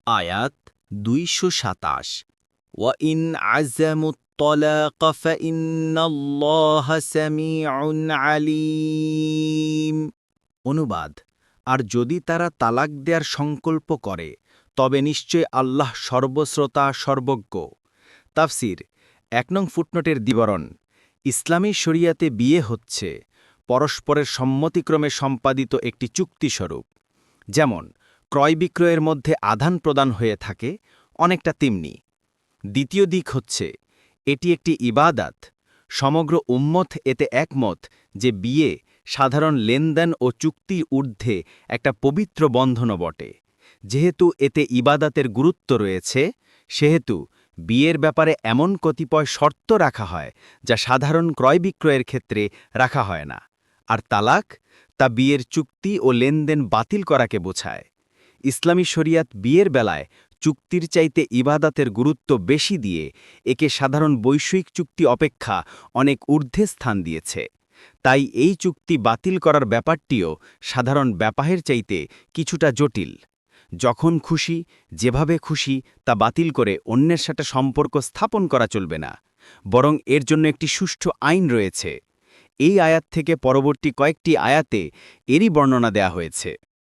আয়াত ২২৭ ওয়াইন আযামুত তালাক ফাইন্নাল্লাহা সামিউন আলীম। অনুবাদ, আর যদি তারা তালাক দেয়ার সংকল্প করে তবে নিশ্চয় আল্লাহ সর্বশ্রোতা সর্বজ্ঞ। তাফসির ১ নং ফুটনোটের বিবরণ। ইসলামী শরিয়াতে বিয়ে হচ্ছে পরস্পরের সম্মতিক্রমে সম্পাদিত একটি চুক্তিস্বরূপ। যেমন ক্রয় বিক্রয়ের মধ্যে আদান প্রদান হয়ে থাকে, অনেকটা তেমনি। দ্বিতীয় দিক হচ্ছে এটি একটি ইবাদাত। সমগ্র উম্মত এতে একমত যে বিয়ে সাধারণ লেনদেন ও চুক্তির ঊর্ধ্বে একটা পবিত্র বন্ধনও বটে। যেহেতু এতে ইবাদাতের গুরুত্ব রয়েছে, সেহেতু বিয়ের ব্যাপারে এমন কতিপয় শর্ত রাখা হয় যা সাধারণ ক্রয় বিক্রয়ের ক্ষেত্রে রাখা হয় না। আর তালাক, তা বিয়ের চুক্তি ও লেনদেন বাতিল করাকে বোঝায়। ইসলামী শরিয়াত বিয়ের বেলায় চুক্তির চাইতে ইবাদাতের গুরুত্ব বেশি দিয়ে একে সাধারণ বৈষয়িক চুক্তি অপেক্ষা অনেক ঊর্ধ্বে স্থান দিয়েছে। তাই এই চুক্তি বাতিল করার ব্যাপারটিও সাধারণ ব্যাপারের চাইতে কিছুটা জটিল। যখন খুশি, যেভাবে খুশি তা বাতিল করে অন্যের সাথে সম্পর্ক স্থাপন করা চলবে না, বরং এর জন্য একটি সুষ্ঠু আইন রয়েছে। এই আয়াত থেকে পরবর্তী কয়েকটি আয়াতে এরই বর্ণনা দেয়া হয়েছে।